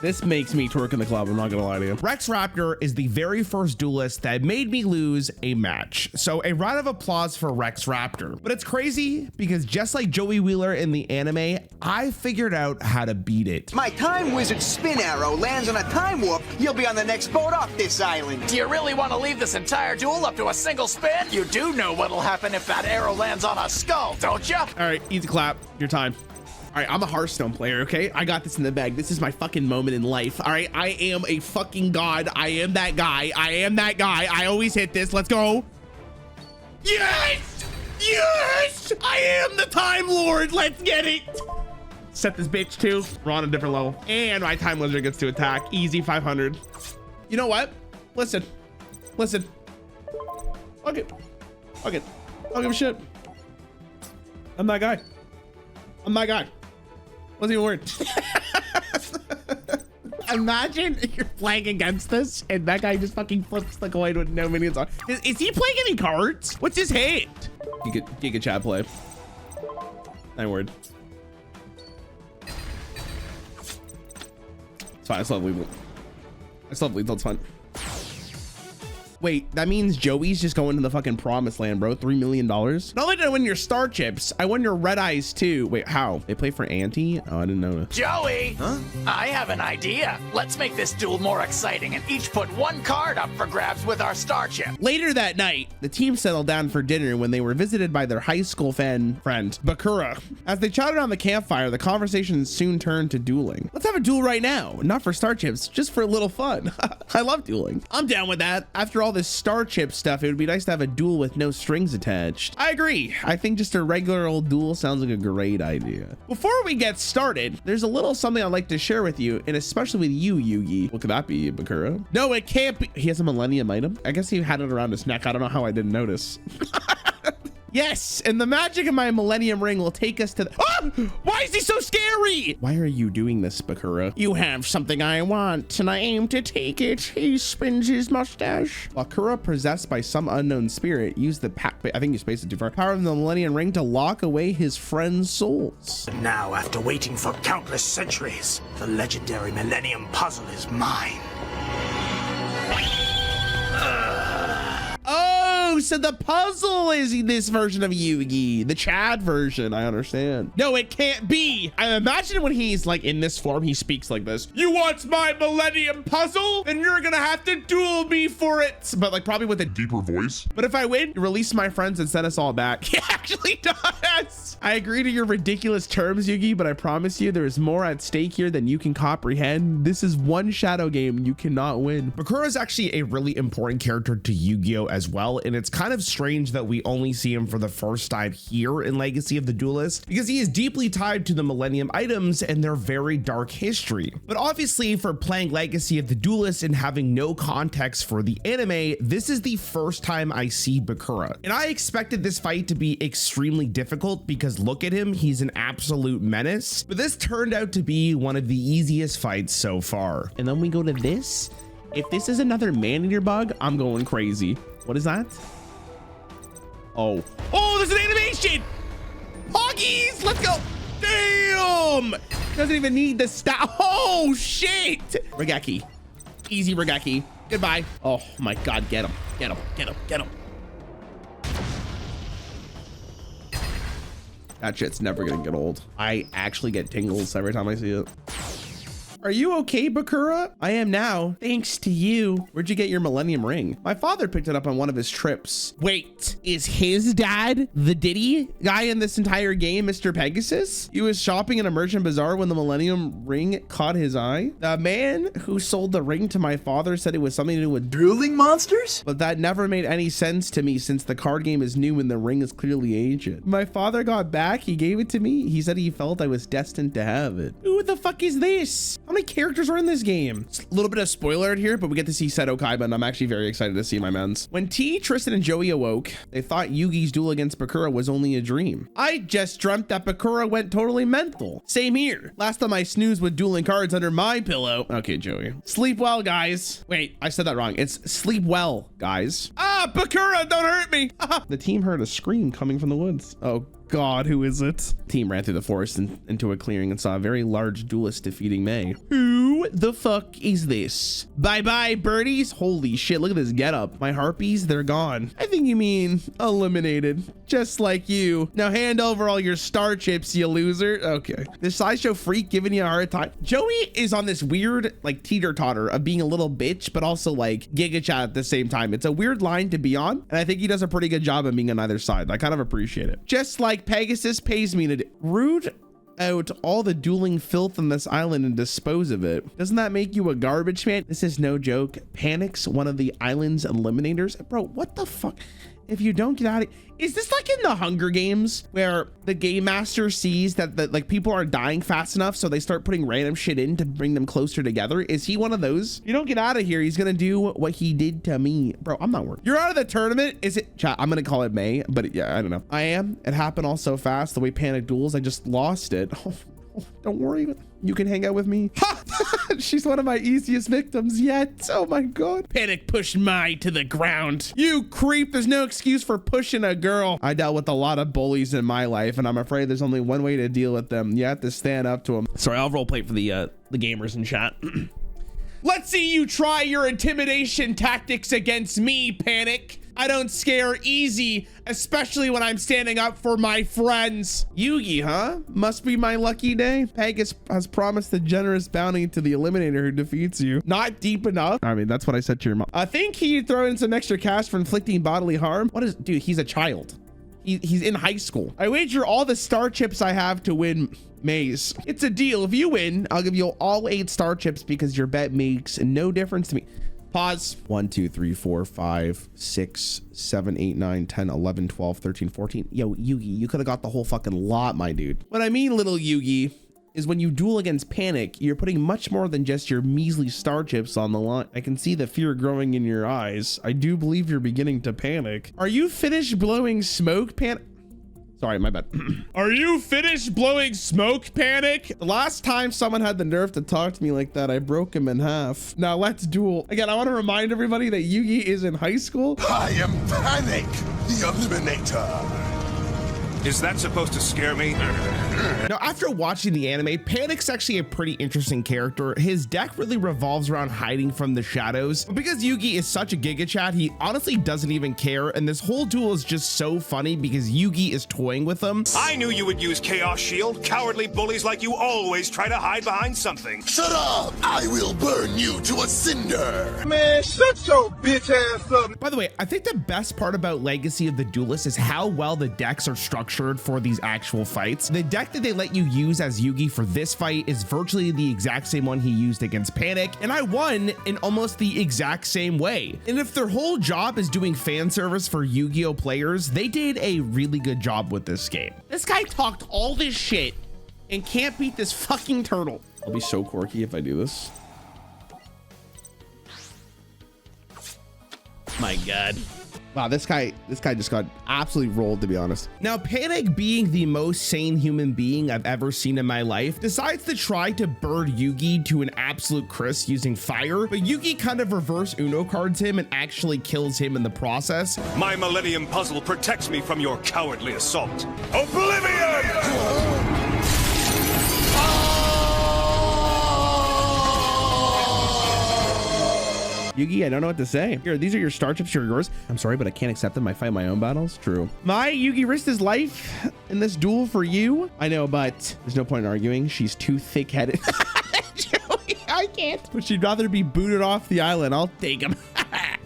B: This makes me twerk in the club, I'm not gonna lie to you.
A: Rex Raptor is the very first duelist that made me lose a match. So a round of applause for Rex Raptor. But it's crazy because just like Joey Wheeler in the anime, I figured out how to beat it.
C: My time wizard spin arrow lands on a time warp. You'll be on the next boat off this island.
L: Do you really want to leave this entire duel up to a single spin? You do know what'll happen if that arrow lands on a skull, don't you?
B: All right, easy clap, your time. All right, I'm a Hearthstone player, okay? I got this in the bag. This is my fucking moment in life, all right? I am a fucking god. I am that guy. I always hit this. Let's go. Yes! Yes! I am the Time Lord. Let's get it. Set this bitch too. We're on a different level. And my Time Wizard gets to attack. Easy 500. You know what? Listen. Okay. I don't give a shit. I'm that guy. Wasn't even worried. Imagine you're playing against this and that guy just fucking flips the coin with no minions on. Is he playing any cards? What's his hand? Giga chat play. I'm worried. It's fine. I still have lethal. It's fine. Wait, that means Joey's just going to the fucking promised land, bro. $3 million. Not only did I win your star chips, I won your red eyes too. Wait, how? They play for Auntie? Oh, I didn't know that.
L: Joey, I have an idea. Let's make this duel more exciting and each put 1 card up for grabs with our star chip.
B: Later that night, the team settled down for dinner when they were visited by their high school friend, Bakura. As they chatted around the campfire, the conversation soon turned to dueling. Let's have a duel right now. Not for star chips, just for a little fun. I love dueling. I'm down with that. After all all this star chip stuff, it would be nice to have a duel with no strings attached. I agree. I think just a regular old duel sounds like a great idea. Before we get started, there's a little something I'd like to share with you, and especially with you, Yugi. What could that be, Bakura? No, it can't be. He has a millennium item. I guess he had it around his neck. I don't know how I didn't notice. Yes, and the magic of my millennium ring will take us to the— oh! Why is he so scary? Why are you doing this, Bakura? You have something I want, and I aim to take it. He spins his mustache. Bakura, possessed by some unknown spirit, used the I think you spaced it too far. Power of the millennium ring to lock away his friend's souls.
L: Now, after waiting for countless centuries, the legendary millennium puzzle is mine.
B: Oh, so the puzzle is this version of Yugi, the Chad version. I understand. No, it can't be. I imagine when he's like in this form, he speaks like this. You want my millennium puzzle? Then you're gonna have to duel me for it. But like probably with a deeper voice. But if I win, release my friends and send us all back. He actually does. I agree to your ridiculous terms, Yugi, but I promise you there is more at stake here than you can comprehend. This is one shadow game you cannot win. Bakura is actually a really important character to Yu-Gi-Oh as well, and it's kind of strange that we only see him for the first time here in Legacy of the Duelist, because he is deeply tied to the Millennium items and their very dark history. But obviously, for playing Legacy of the Duelist and having no context for the anime, this is the first time I see Bakura, and I expected this fight to be extremely difficult because look at him, he's an absolute menace. But this turned out to be one of the easiest fights so far. And then we go to this. If this is another man-eater bug, I'm going crazy. What is that? Oh, there's an animation. Hoggies, let's go. Damn, doesn't even need to stop. Oh shit. Regeki, easy Regeki. Goodbye. Oh my God, get him, get him, get him, get him. That shit's never gonna get old. I actually get tingles every time I see it. Are you okay, Bakura? I am now, thanks to you. Where'd you get your millennium ring? My father picked it up on one of his trips. Wait, is his dad the Diddy guy in this entire game, Mr. Pegasus? He was shopping in a merchant bazaar when the millennium ring caught his eye. The man who sold the ring to my father said it was something to do with dueling monsters? But that never made any sense to me since the card game is new and the ring is clearly ancient. My father got back, he gave it to me. He said he felt I was destined to have it. Who the fuck is this? How many characters are in this game? It's a little bit of spoiler alert here, but we get to see Seto Kaiba, and I'm actually very excited to see my mans. When T, Tristan, and Joey awoke, they thought Yugi's duel against Bakura was only a dream. I just dreamt that Bakura went totally mental. Same here. Last time I snoozed with dueling cards under my pillow. Okay, Joey. Sleep well, guys. Wait, I said that wrong. It's sleep well, guys. Ah, Bakura, don't hurt me. The team heard a scream coming from the woods. Oh, God, who is it? Team ran through the forest and into a clearing and saw a very large duelist defeating May. Who the fuck is this? Bye-bye, birdies. Holy shit, look at this getup. My harpies, they're gone. I think you mean eliminated, just like you. Now hand over all your star chips, you loser. Okay. This sideshow freak giving you a hard time. Joey is on this weird, like, teeter-totter of being a little bitch, but also, like, Giga Chat at the same time. It's a weird line to be on, and I think he does a pretty good job of being on either side. I kind of appreciate it. Just like Pegasus pays me to root out all the dueling filth on this island and dispose of it. Doesn't that make you a garbage man? This is no joke. Panik's one of the island's eliminators. Bro, what the fuck? If you don't get out of— is this like in the Hunger Games where the game master sees that like people are dying fast enough, so they start putting random shit in to bring them closer together? Is he one of those? You don't get out of here, he's gonna do what he did to me. Bro, I'm not worried. You're out of the tournament. Is it— chat, I'm gonna call it May, but yeah, I don't know. I am. It happened all so fast. The way Panic duels, I just lost it. Don't worry, you can hang out with me. Ha! She's one of my easiest victims yet. Oh my God. Panic pushed Mai to the ground. You creep, there's no excuse for pushing a girl. I dealt with a lot of bullies in my life, and I'm afraid there's only one way to deal with them. You have to stand up to them. Sorry, I'll roleplay for the gamers in chat. Let's see you try your intimidation tactics against me, Panic. I don't scare easy, especially when I'm standing up for my friends. Yugi, huh? Must be my lucky day. Pegasus has promised a generous bounty to the eliminator who defeats you. Not deep enough. I mean, that's what I said to your mom. I think he'd throw in some extra cash for inflicting bodily harm. What is— dude, he's a child. He's in high school. I wager all the star chips I have to win Maze. It's a deal. If you win, I'll give you all 8 star chips because your bet makes no difference to me. Pause. 1, 2, 3, 4, 5, 6, 7, 8, 9, 10, 11, 12, 13, 14. Yo, Yugi, you could have got the whole fucking lot, my dude. What I mean, little Yugi, is when you duel against Panik, you're putting much more than just your measly star chips on the line. I can see the fear growing in your eyes. I do believe you're beginning to panic. Are you finished blowing smoke, Panik? Sorry, my bad. Are you finished blowing smoke, Panik? The last time someone had the nerve to talk to me like that, I broke him in half. Now let's duel. Again, I want to remind everybody that Yugi is in high school.
G: I am Panik, the Eliminator.
E: Is that supposed to scare me?
A: Now, after watching the anime, Panik's actually a pretty interesting character. His deck really revolves around hiding from the shadows. But because Yugi is such a Giga Chat, he honestly doesn't even care. And this whole duel is just so funny because Yugi is toying with him.
E: I knew you would use Chaos Shield. Cowardly bullies like you always try to hide behind something.
G: Shut up! I will burn you to a cinder.
M: Man, shut your bitch ass up.
A: By the way, I think the best part about Legacy of the Duelist is how well the decks are structured for these actual fights. The deck that they let you use as Yugi for this fight is virtually the exact same one he used against Panik, and I won in almost the exact same way. And if their whole job is doing fan service for Yu-Gi-Oh players, they did a really good job with this game. This guy talked all this shit and can't beat this fucking turtle.
B: I'll be so quirky if I do this.
H: My God.
B: Wow, this guy just got absolutely rolled, to be honest.
A: Now, Panik, being the most sane human being I've ever seen in my life, decides to try to bird Yugi to an absolute crisp using fire, but Yugi kind of reverse Uno cards him and actually kills him in the process.
E: My Millennium puzzle protects me from your cowardly assault. Oblivion!
B: Yugi, I don't know what to say. Here, these are your star chips, yours. I'm sorry, but I can't accept them. I fight my own battles. True. My Yugi risked his life in this duel for you. I know, but there's no point in arguing. She's too thick-headed. Joey, I can't. But she'd rather be booted off the island. I'll take him.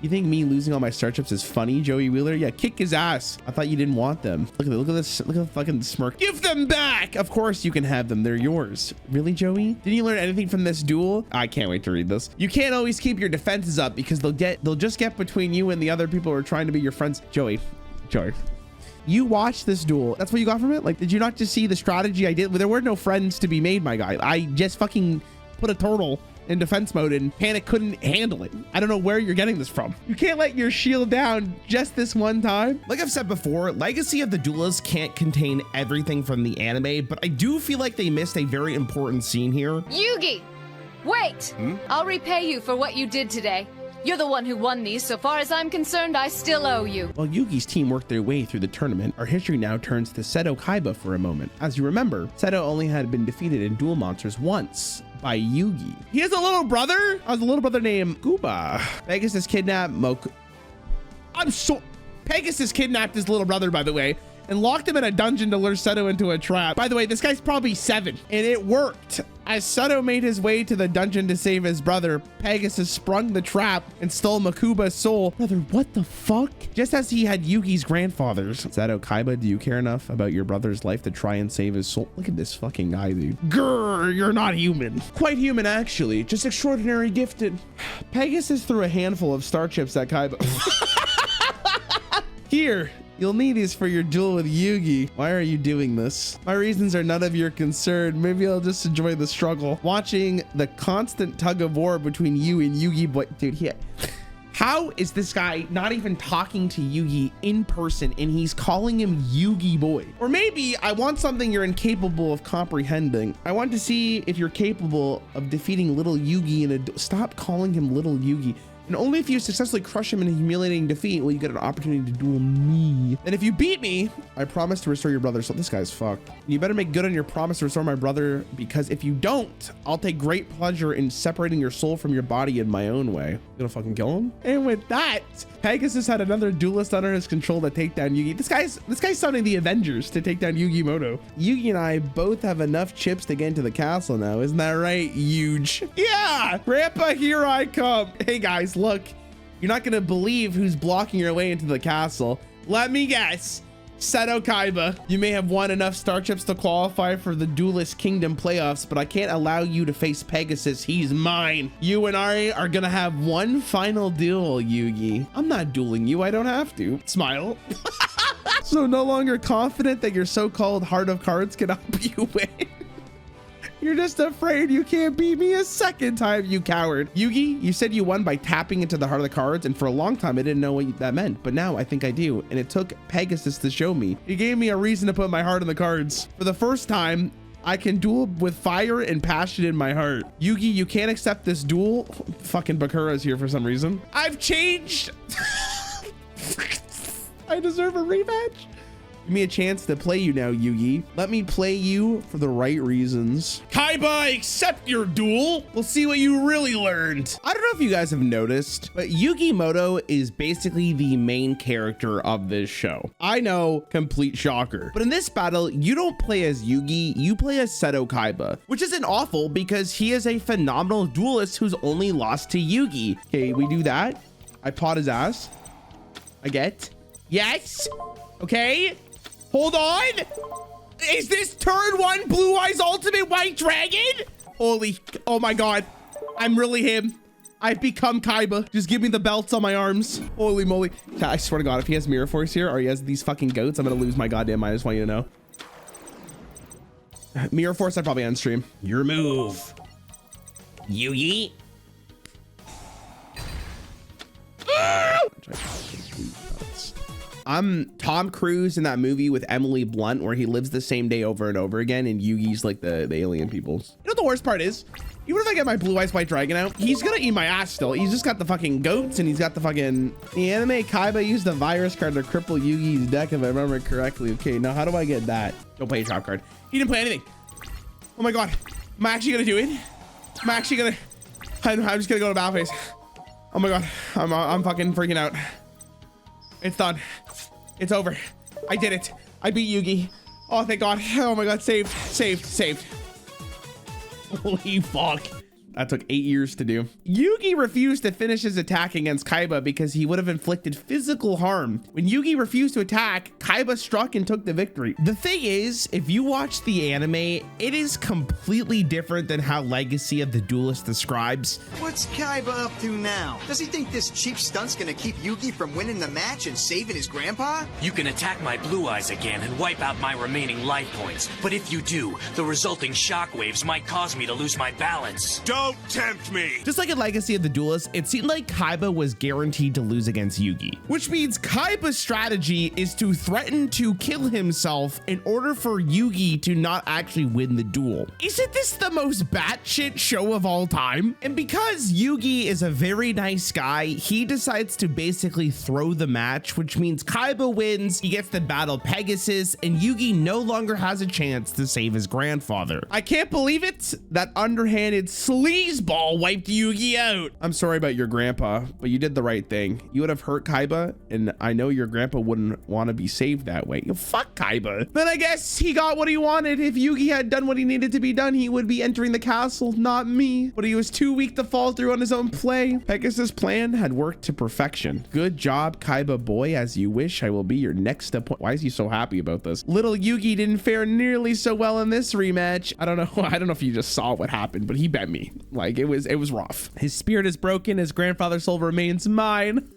B: You think me losing all my star chips is funny, Joey Wheeler? Yeah, kick his ass. I thought you didn't want them. Look at this. Look at the fucking smirk. Give them back. Of course you can have them. They're yours. Really, Joey? Didn't you learn anything from this duel? I can't wait to read this. You can't always keep your defenses up because they'll just get between you and the other people who are trying to be your friends. Joey. You watched this duel. That's what you got from it? Like, did you not just see the strategy I did? There were no friends to be made, my guy. I just fucking put a turtle in defense mode and Panik couldn't handle it. I don't know where you're getting this from. You can't let your shield down just this one time.
A: Like I've said before, Legacy of the Duelist can't contain everything from the anime, but I do feel like they missed a very important scene here.
J: Yugi, wait! I'll repay you for what you did today. You're the one who won these. So far as I'm concerned, I still owe you.
B: While Yugi's team worked their way through the tournament, our history now turns to Seto Kaiba for a moment. As you remember, Seto only had been defeated in Duel Monsters once by Yugi. He has a little brother? I was a little brother named Kuba. Pegasus kidnapped Moko. Pegasus kidnapped his little brother, by the way, and locked him in a dungeon to lure Seto into a trap. By the way, this guy's probably 7, and it worked. As Seto made his way to the dungeon to save his brother, Pegasus sprung the trap and stole Mokuba's soul. Brother, what the fuck? Just as he had Yugi's grandfather's. Seto Kaiba, do you care enough about your brother's life to try and save his soul? Look at this fucking guy, dude. Grr, you're not human. Quite human, actually. Just extraordinary gifted. Pegasus threw a handful of star chips at Kaiba. Here. You'll need these for your duel with Yugi. Why are you doing this? My reasons are none of your concern. Maybe I'll just enjoy the struggle. Watching the constant tug of war between you and Yugi, boy, dude, how is this guy not even talking to Yugi in person and he's calling him Yugi boy? Or maybe I want something you're incapable of comprehending. I want to see if you're capable of defeating little Yugi in a... Stop calling him little Yugi. And only if you successfully crush him in a humiliating defeat will you get an opportunity to duel me. And if you beat me, I promise to restore your brother. So this guy's fucked. You better make good on your promise to restore my brother, because if you don't, I'll take great pleasure in separating your soul from your body in my own way. You gonna fucking kill him? And with that, Pegasus had another duelist under his control to take down Yugi. This guy's summoning the Avengers to take down Yugi Moto. Yugi and I both have enough chips to get into the castle now. Isn't that right, huge? Yeah, Grandpa, here I come. Hey guys, look, you're not gonna believe who's blocking your way into the castle. Let me guess. Seto Kaiba, you may have won enough starships to qualify for the Duelist Kingdom playoffs, but I can't allow you to face Pegasus. He's mine. You and I are gonna have one final duel, Yugi. I'm not dueling you. I don't have to. Smile. So no longer confident that your so-called heart of cards can help you win. You're just afraid you can't beat me a second time, you coward. Yugi, you said you won by tapping into the heart of the cards, and for a long time I didn't know what that meant, but now I think I do, and it took Pegasus to show me. He gave me a reason to put my heart in the cards. For the first time, I can duel with fire and passion in my heart. Yugi, you can't accept this duel. Fucking Bakura's here for some reason. I've changed. I deserve a rematch. Give me a chance to play you now, Yugi. Let me play you for the right reasons. Kaiba, I accept your duel. We'll see what you really learned. I don't know if you guys have noticed, but Yugi Moto is basically the main character of this show. I know, complete shocker. But in this battle, you don't play as Yugi, you play as Seto Kaiba, which isn't awful because he is a phenomenal duelist who's only lost to Yugi. Okay, we do that. I pot his ass. I get. Yes. Okay. Hold on. Is this turn 1 Blue Eyes Ultimate White Dragon? Holy, oh my God. I'm really him. I've become Kaiba. Just give me the belts on my arms. Holy moly. I swear to God, if he has Mirror Force here or he has these fucking goats, I'm gonna lose my goddamn mind. I just want you to know. Mirror Force, I probably end stream.
H: Your move. Yugi.
B: I'm Tom Cruise in that movie with Emily Blunt where he lives the same day over and over again, and Yugi's like the alien peoples. You know what the worst part is? Even if I get my Blue Eyes White Dragon out, he's gonna eat my ass still. He's just got the fucking goats and he's got the fucking... The anime Kaiba used a virus card to cripple Yugi's deck if I remember correctly. Okay, now how do I get that? Don't play a trap card. He didn't play anything. Oh my God. Am I actually gonna do it? I'm actually gonna... I'm just gonna go to battle phase. Oh my God. I'm fucking freaking out. It's done. It's over. I did it. I beat Yugi. Oh, thank God. Oh my God. Saved. Holy fuck. That took 8 years to do. Yugi refused to finish his attack against Kaiba because he would have inflicted physical harm. When Yugi refused to attack, Kaiba struck and took the victory. The thing is, if you watch the anime, it is completely different than how Legacy of the Duelist describes.
C: What's Kaiba up to now? Does he think this cheap stunt's gonna keep Yugi from winning the match and saving his grandpa?
N: You can attack my Blue Eyes again and wipe out my remaining life points. But if you do, the resulting shockwaves might cause me to lose my balance.
E: Don't tempt me.
A: Just like in Legacy of the Duelist, it seemed like Kaiba was guaranteed to lose against Yugi, which means Kaiba's strategy is to threaten to kill himself in order for Yugi to not actually win the duel. Isn't this the most batshit show of all time? And because Yugi is a very nice guy, he decides to basically throw the match, which means Kaiba wins, he gets to battle Pegasus, and Yugi no longer has a chance to save his grandfather. I can't believe it. That underhanded sleazeball wiped Yugi out. I'm sorry about your grandpa, but you did the right thing. You would have hurt Kaiba, and I know your grandpa wouldn't want to be saved that way. Fuck Kaiba. But I guess he got what he wanted. If Yugi had done what he needed to be done, he would be entering the castle, not me. But he was too weak to fall through on his own play. Pegasus' plan had worked to perfection. Good job, Kaiba boy. As you wish, I will be your next opponent. Why is he so happy about this? Little Yugi didn't fare nearly so well in this rematch. I don't know. I don't know if you just saw what happened, but he bet me. Like it was rough. His spirit is broken. His grandfather's soul remains mine.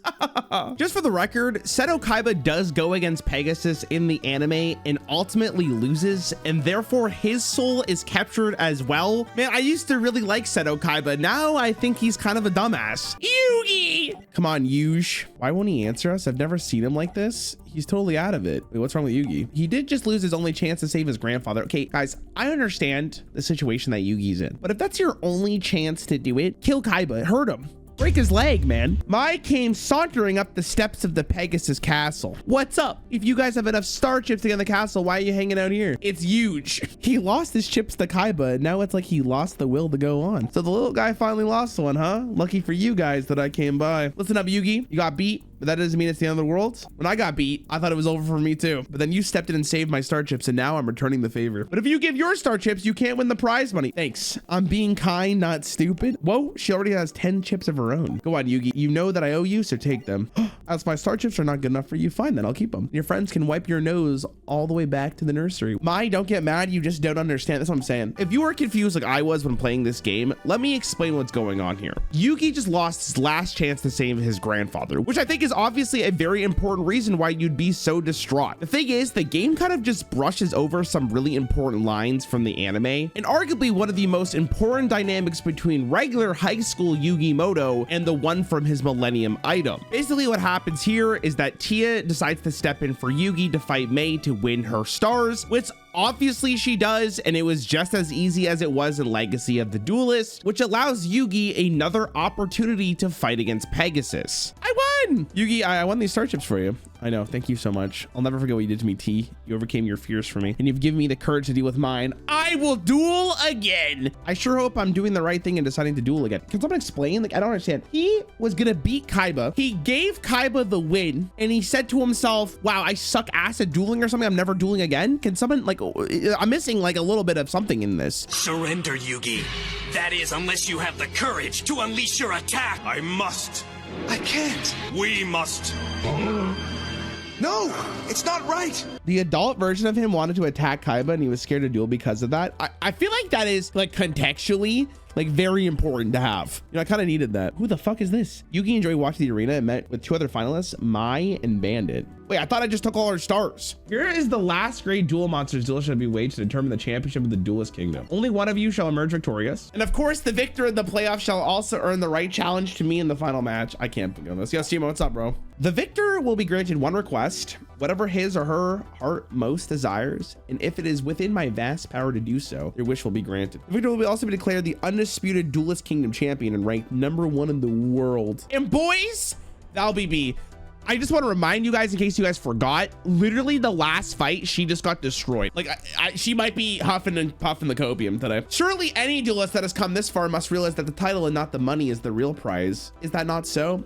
A: Just for the record, Seto Kaiba does go against Pegasus in the anime and ultimately loses, and therefore his soul is captured as well. Man, I used to really like Seto Kaiba. Now I think he's kind of a dumbass. Yugi! Come on, Yuge. Why won't he answer us? I've never seen him like this. He's totally out of it. Wait, what's wrong with Yugi? He did just lose his only chance to save his grandfather. Okay, guys, I understand the situation that Yugi's in, but if that's your only chance to do it, kill Kaiba, hurt him. Break his leg, man. Mai came sauntering up the steps of the Pegasus castle. What's up? If you guys have enough star chips to get in the castle, why are you hanging out here? It's huge. He lost his chips to Kaiba, and now it's like he lost the will to go on. So the little guy finally lost one, huh? Lucky for you guys that I came by. Listen up, Yugi. You got beat.
B: but that doesn't mean it's the end of the world. When I got beat, I thought it was over for me too. But then you stepped in and saved my star chips, and now I'm returning the favor. But if you give your star chips, you can't win the prize money. Thanks. I'm being kind, not stupid. Whoa, she already has 10 chips of her own. Go on, Yugi. You know that I owe you, so take them. As my star chips are not good enough for you, fine, then I'll keep them. Your friends can wipe your nose all the way back to the nursery. Don't get mad. You just don't understand. That's what I'm saying. If you were confused like I was when playing this game, let me explain what's going on here. Yugi just lost his last chance to save his grandfather, which I think is obviously a very important reason why you'd be so distraught. The thing is, the game kind of just brushes over some really important lines from the anime, and arguably one of the most important dynamics between regular high school Yugi Moto and the one from his millennium item. Basically what happens here is that Tia decides to step in for Yugi to fight Mei to win her stars, which obviously she does, and it was just as easy as it was in Legacy of the Duelist, which allows Yugi another opportunity to fight against Pegasus. I won! Yugi, I won these star chips for you. I know, thank you so much. I'll never forget what you did to me, T. You overcame your fears for me, and you've given me the courage to deal with mine. I will duel again. I sure hope I'm doing the right thing and deciding to duel again. Can someone explain? Like, I don't understand. He was gonna beat Kaiba. He gave Kaiba the win, and he said to himself, wow, I suck ass at dueling or something. I'm never dueling again. Can someone, like, I'm missing like a little bit of something in this.
N: Surrender, Yugi. That is, unless you have the courage to unleash your attack.
E: I must.
C: I can't.
E: We must.
C: No, it's not right.
B: The adult version of him wanted to attack Kaiba, and he was scared to duel because of that. I feel like that is like contextually like very important to have. You know, I kind of needed that. Who the fuck is this? Yugi and Joey walked to the arena and met with 2 other finalists, Mai and Bandit. Wait, I thought I just took all our stars. Here is the last great duel monsters duel shall be waged to determine the championship of the Duelist Kingdom. Only one of you shall emerge victorious. And of course, the victor of the playoff shall also earn the right challenge to me in the final match. I can't believe on this. Yes, Timo, what's up, bro? The victor will be granted one request, whatever his or her heart most desires, and if it is within my vast power to do so, your wish will be granted. The victor will also be declared the undisputed Duelist Kingdom champion and ranked #1 in the world. And boys, that'll be me. I just want to remind you guys, in case you guys forgot, literally the last fight, she just got destroyed. Like, she might be huffing and puffing the copium today. Surely any duelist that has come this far must realize that the title and not the money is the real prize. Is that not so?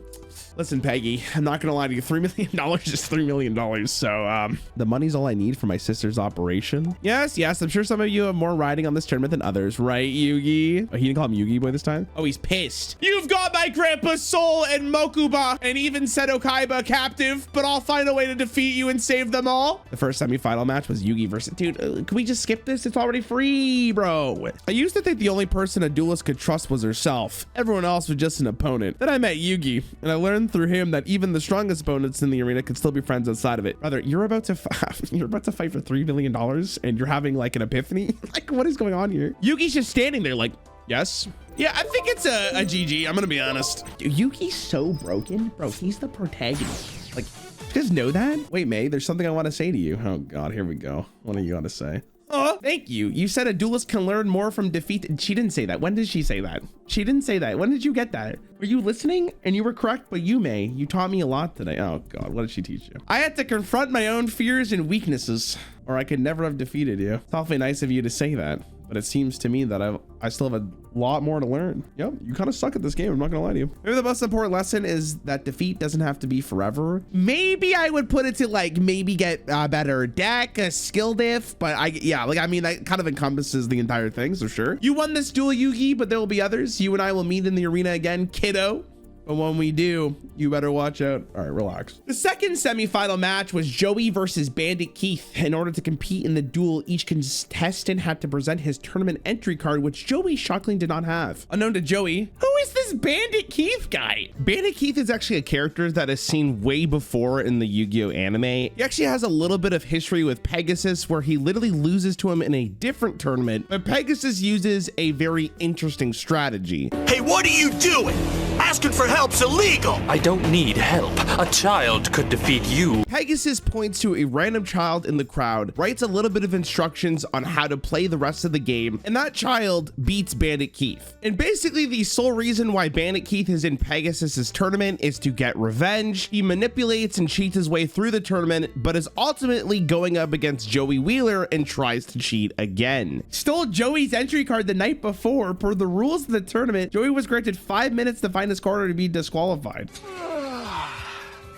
B: Listen, Peggy, I'm not gonna lie to you. $3 million is $3 million. So the money's all I need for my sister's operation. Yes, I'm sure some of you have more riding on this tournament than others, right, Yugi? Oh, he didn't call him Yugi boy this time? Oh, he's pissed. You've got my grandpa's soul and mokuba and even Seto Kaiba captive, but I'll find a way to defeat you and save them all. The first semi-final match was Yugi versus... Dude, can we just skip this? It's already free, bro. I used to think the only person a duelist could trust was herself. Everyone else was just an opponent. Then I met Yugi, and I learned through him that even the strongest opponents in the arena could still be friends outside of it. Brother, you're about to fight for $3 million and you're having like an epiphany. Like, what is going on here? Yugi's just standing there like, yes. Yeah, I think it's a GG. I'm gonna be honest. Dude, Yugi's so broken. Bro, he's the protagonist. Like, you guys know that? Wait, May, there's something I want to say to you. Oh God, here we go. What do you got to say? Oh, thank you. You said a duelist can learn more from defeat. She didn't say that. When did she say that? She didn't say that. When did you get that? Were you listening? And you were correct, but you, May, you taught me a lot today. Oh God, what did she teach you? I had to confront my own fears and weaknesses, or I could never have defeated you. It's awfully nice of you to say that, but it seems to me that I still have a lot more to learn. Yep, you kind of suck at this game. I'm not gonna lie to you. Maybe the most important lesson is that defeat doesn't have to be forever. Maybe I would put it to like maybe get a better deck, a skill diff, but I mean that kind of encompasses the entire thing, so sure. You won this duel, Yugi, but there will be others. You and I will meet in the arena again, kiddo. But when we do, you better watch out. All right, relax. The second semifinal match was Joey versus Bandit Keith. In order to compete in the duel, each contestant had to present his tournament entry card, which Joey shockingly did not have. Unknown to Joey, who is this Bandit Keith guy? Bandit Keith is actually a character that is seen way before in the Yu-Gi-Oh anime. He actually has a little bit of history with Pegasus, where he literally loses to him in a different tournament, but Pegasus uses a very interesting strategy.
L: Hey, what are you doing? Asking for help's illegal.
F: I don't need help. A child could defeat you.
B: Pegasus points to a random child in the crowd, writes a little bit of instructions on how to play the rest of the game, and that child beats Bandit Keith. And basically the sole reason why Bandit Keith is in Pegasus's tournament is to get revenge. He manipulates and cheats his way through the tournament, but is ultimately going up against Joey Wheeler and tries to cheat again. Stole Joey's entry card the night before. Per the rules of the tournament, Joey was granted 5 minutes to find his card to be disqualified.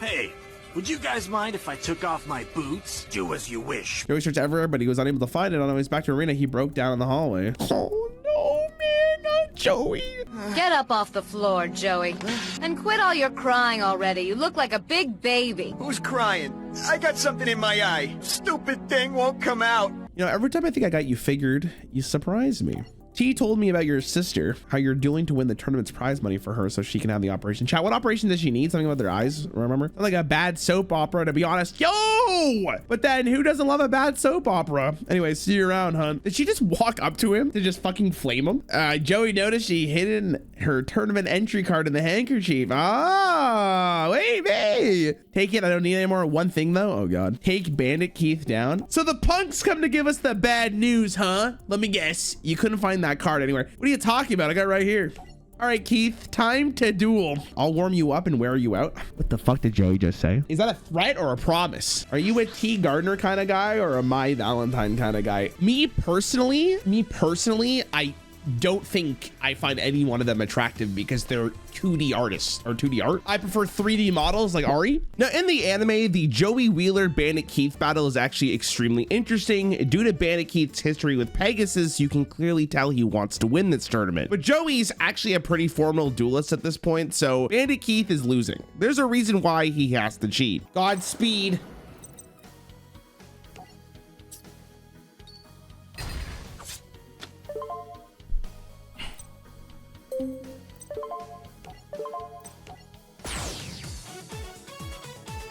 N: Hey, would you guys mind if I took off my boots? Do as you wish.
B: Joey searched everywhere, but he was unable to find it. On his way back to arena, he broke down in the hallway. Oh no, man, not Joey.
J: Get up off the floor, Joey. And quit all your crying already. You look like a big baby.
C: Who's crying? I got something in my eye. Stupid thing won't come out.
B: You know, every time I think I got you figured, you surprise me. T told me about your sister, how you're dueling to win the tournament's prize money for her so she can have the operation. Chat, what operation does she need? Something about their eyes, remember? Like a bad soap opera, to be honest. Yo! But then who doesn't love a bad soap opera? Anyway, see you around, hun. Did she just walk up to him to just fucking flame him? Joey noticed she hidden her tournament entry card in the handkerchief. Ah, wait, hey. Take it, I don't need any more. One thing though, oh God. Take Bandit Keith down. So the punks come to give us the bad news, huh? Let me guess, you couldn't find that card anywhere. What are you talking about? I got it right here. All right, Keith, time to duel. I'll warm you up and wear you out. What the fuck did Joey just say? Is that a threat or a promise? Are you a T Gardner kind of guy or a My Valentine kind of guy? Me personally, I don't think I find any one of them attractive because they're 2D artists or 2D art. I prefer 3D models like Ari. Now in the anime, the Joey Wheeler Bandit Keith battle is actually extremely interesting. Due to Bandit Keith's history with Pegasus, you can clearly tell he wants to win this tournament. But Joey's actually a pretty formidable duelist at this point, so Bandit Keith is losing. There's a reason why he has to cheat. Godspeed.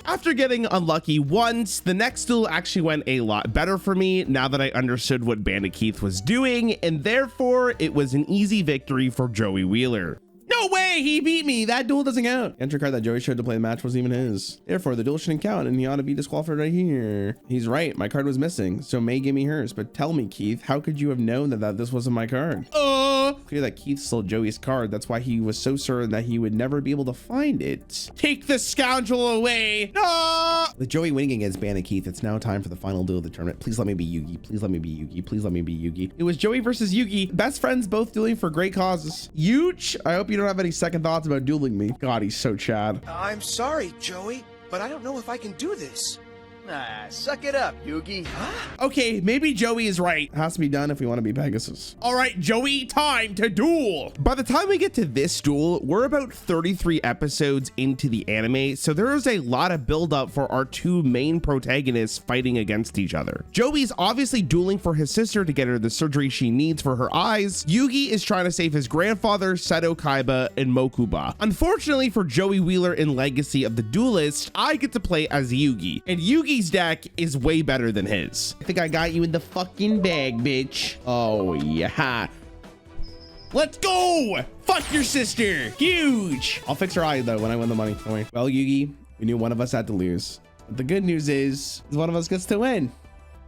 B: After getting unlucky once, the next duel actually went a lot better for me now that I understood what Bandit Keith was doing, and therefore it was an easy victory for Joey Wheeler. No way, he beat me. That duel doesn't count. The entry card that Joey showed to play the match wasn't even his. Therefore, the duel shouldn't count and he ought to be disqualified right here. He's right, my card was missing, so May give me hers. But tell me, Keith, how could you have known that this wasn't my card? Clear that Keith stole Joey's card. That's why he was so certain that he would never be able to find it. Take the scoundrel away. No! With Joey winning against Bandit Keith, it's now time for the final duel of the tournament. Please let me be Yugi. Please let me be Yugi. Please let me be Yugi. It was Joey versus Yugi. Best friends both dueling for great causes. Yuge, I hope you don't have any second thoughts about dueling me. God, he's so Chad.
C: I'm sorry, Joey, but I don't know if I can do this. Ah, suck it up, Yugi.
B: Okay, maybe Joey is right. It has to be done if we want to be Pegasus. All right, Joey, time to duel. By the time we get to this duel, we're about 33 episodes into the anime, so there is a lot of buildup for our two main protagonists fighting against each other. Joey's obviously dueling for his sister to get her the surgery she needs for her eyes. Yugi is trying to save his grandfather, Seto Kaiba, and Mokuba. Unfortunately for Joey Wheeler in Legacy of the Duelist, I get to play as Yugi, and Yugi's deck is way better than his. I think I got you in the fucking bag, bitch. Oh yeah. Let's go. Fuck your sister. Huge. I'll fix her eye though when I win the money. Don't worry. Well, Yugi, we knew one of us had to lose. But the good news is one of us gets to win.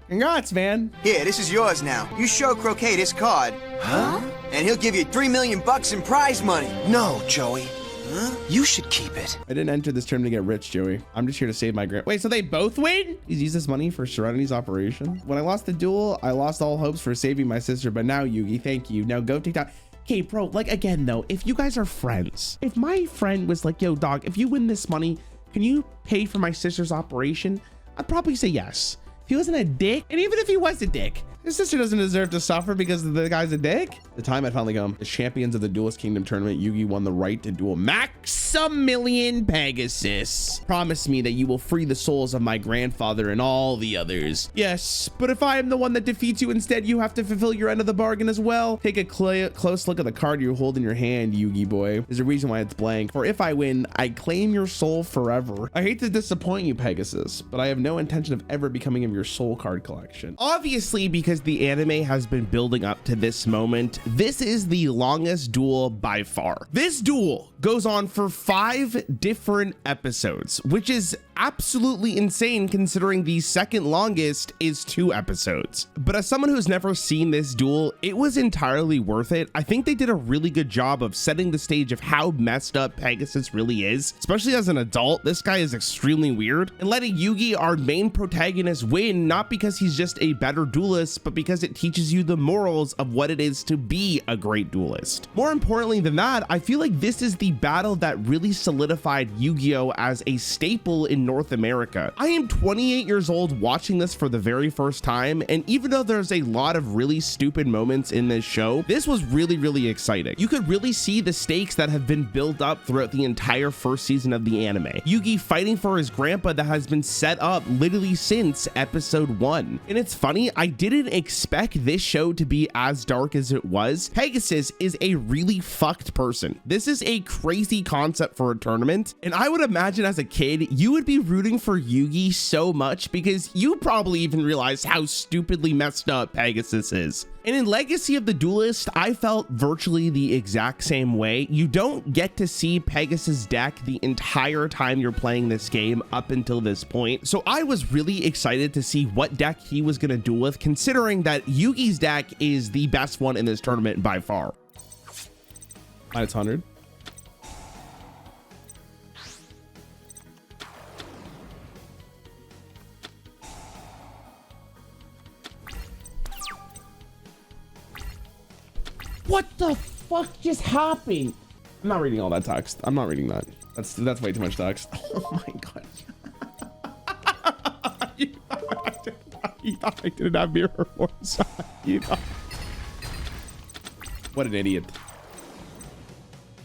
B: Congrats, man.
C: Here, this is yours now. You show Croquet this card.
N: Huh?
C: And he'll give you $3 million in prize money.
N: No, Joey. Huh? You should keep it.
B: I didn't enter this tournament to get rich, Joey. I'm just here to save my grand. Wait, so they both win? He's used this money for Serenity's operation. When I lost the duel, I lost all hopes for saving my sister, but now Yugi, thank you. Now go TikTok. Okay, bro, like again though, if you guys are friends, if my friend was like, yo dog, if you win this money, can you pay for my sister's operation? I'd probably say yes. If he wasn't a dick, and even if he was a dick, his sister doesn't deserve to suffer because the guy's a dick. The time had finally come. As champions of the Duelist Kingdom tournament, Yugi won the right to duel Maximillion Pegasus. Promise me that you will free the souls of my grandfather and all the others. Yes, but if I am the one that defeats you instead, you have to fulfill your end of the bargain as well. Take a close look at the card you hold in your hand, Yugi boy. There's a reason why it's blank. For if I win, I claim your soul forever. I hate to disappoint you, Pegasus, but I have no intention of ever becoming of your soul card collection. Obviously, because the anime has been building up to this moment, this is the longest duel by far. This duel goes on for 5 different episodes, which is absolutely insane considering the second longest is 2 episodes. But as someone who's never seen this duel, it was entirely worth it. I think they did a really good job of setting the stage of how messed up Pegasus really is, especially as an adult. This guy is extremely weird, and letting Yugi, our main protagonist, win, not because he's just a better duelist, but because it teaches you the morals of what it is to be a great duelist. More importantly than that, I feel like this is the
A: battle that really solidified Yu-Gi-Oh as a staple in North America. I am 28 years old watching this for the very first time, and even though there's a lot of really stupid moments in this show, this was really exciting. You could really see the stakes that have been built up throughout the entire first season of the anime. Yugi fighting for his grandpa that has been set up literally since episode 1. And it's funny, I didn't expect this show to be as dark as it was. Pegasus is a really fucked person. This is a crazy concept for a tournament, and I would imagine as a kid you would be rooting for Yugi so much because you probably even realize how stupidly messed up Pegasus is. And in Legacy of the Duelist, I felt virtually the exact same way. You don't get to see Pegasus' deck the entire time you're playing this game up until this point. So I was really excited to see what deck he was going to duel with, considering that Yugi's deck is the best one in this tournament by far.
B: Minus 100.
A: What the fuck just happened?
B: I'm not reading all that text. I'm not reading that. That's way too much text.
A: Oh my god.
B: You thought I didn't have mirror force. You know. What an idiot.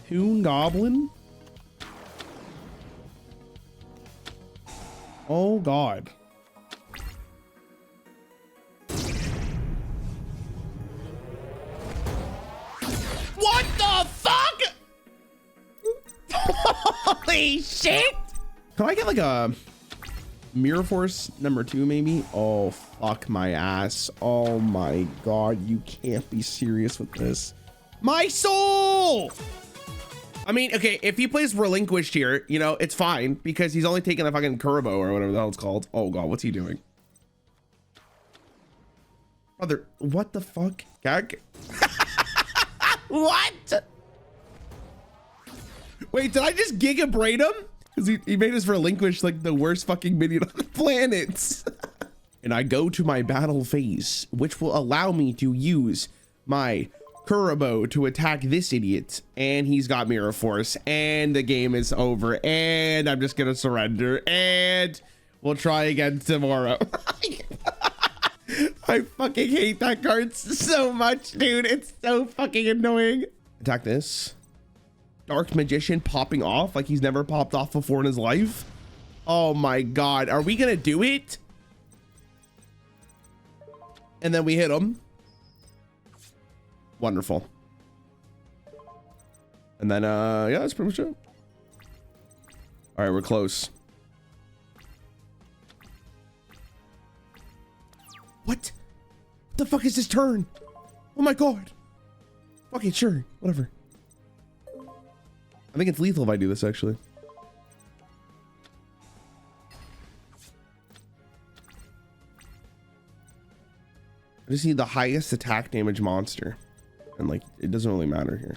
B: Toon Goblin? Oh god.
A: What the fuck? Holy shit!
B: Can I get like a Mirror Force number 2 maybe? Oh fuck my ass. Oh my god, you can't be serious with this.
A: My soul! I mean, okay, if he plays Relinquished here, you know, it's fine because he's only taking a fucking Kurbo or whatever the hell it's called. Oh god, what's he doing? Brother, what the fuck? Gag? What?
B: Wait, did I just Giga Braid him? Because he made us Relinquish like the worst fucking minion on the planet. And I go to my battle phase, which will allow me to use my Kurabo to attack this idiot. And he's got Mirror Force. And the game is over. And I'm just going to surrender. And we'll try again tomorrow. I fucking hate that card so much, dude. It's so fucking annoying. Attack this. Dark Magician popping off like he's never popped off before in his life. Oh my god. Are we gonna do it? And then we hit him. Wonderful. And then, yeah, that's pretty much it. All right, we're close. What the fuck is this turn? Oh my god. Okay, sure, whatever. I think it's lethal if I do this, actually. I just need the highest attack damage monster. And like, it doesn't really matter here.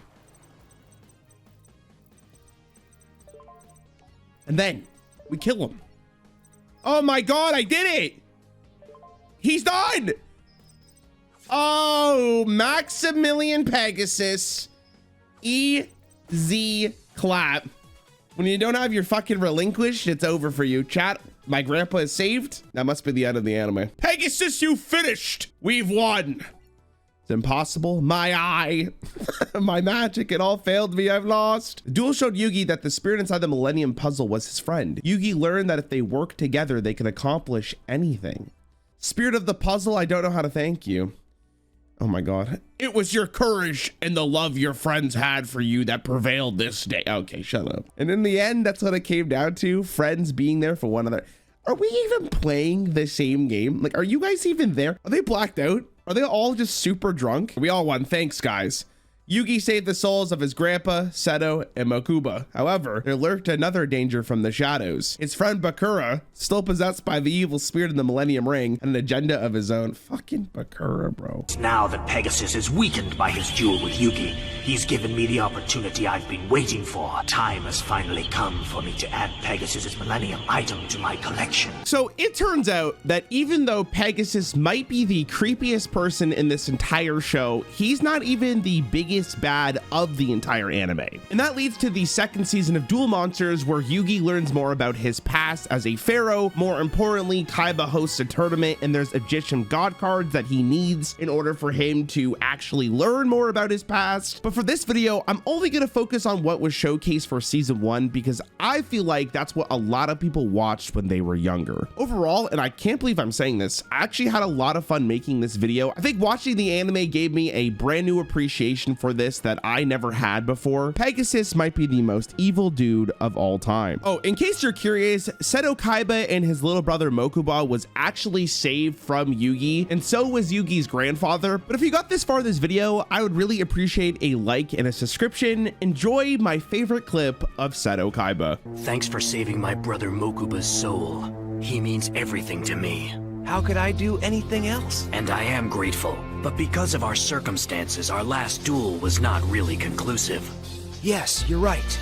B: And then we kill him. Oh my god, I did it! He's done! Oh, Maximillion Pegasus. Easy clap. When you don't have your fucking Relinquished, it's over for you. Chat, my grandpa is saved. That must be the end of the anime. Pegasus, you finished! We've won! It's impossible. My eye. My magic, it all failed me. I've lost. The duel showed Yugi that the spirit inside the Millennium puzzle was his friend. Yugi learned that if they work together, they can accomplish anything. Spirit of the puzzle, I don't know how to thank you. Oh my god. It was your courage and the love your friends had for you that prevailed this day. Okay, shut up. And in the end, that's what it came down to. Friends being there for one another. Are we even playing the same game? Like, are you guys even there? Are they blacked out? Are they all just super drunk? We all won. Thanks, guys. Yugi saved the souls of his grandpa, Seto, and Mokuba. However, there lurked another danger from the shadows. His friend Bakura, still possessed by the evil spirit in the Millennium Ring, and an agenda of his own. Fucking Bakura, bro.
N: Now that Pegasus is weakened by his duel with Yugi, he's given me the opportunity I've been waiting for. Time has finally come for me to add Pegasus's Millennium item to my collection.
A: So it turns out that even though Pegasus might be the creepiest person in this entire show, he's not even the biggest biggest bad of the entire anime. And that leads to the second season of Duel Monsters, where Yugi learns more about his past as a pharaoh. More importantly, Kaiba hosts a tournament and there's Egyptian god cards that he needs in order for him to actually learn more about his past. But for this video, I'm only going to focus on what was showcased for season 1 because I feel like that's what a lot of people watched when they were younger. Overall, and I can't believe I'm saying this, I actually had a lot of fun making this video. I think watching the anime gave me a brand new appreciation for this that I never had before. Pegasus might be the most evil dude of all time. Oh, in case you're curious, Seto Kaiba and his little brother Mokuba was actually saved from Yugi, and so was Yugi's grandfather. But if you got this far in this video, I would really appreciate a like and a subscription. Enjoy my favorite clip of Seto Kaiba.
N: Thanks for saving my brother Mokuba's soul. He means everything to me.
O: How could I do anything else?
N: And I am grateful. But because of our circumstances, our last duel was not really conclusive.
O: Yes, you're right.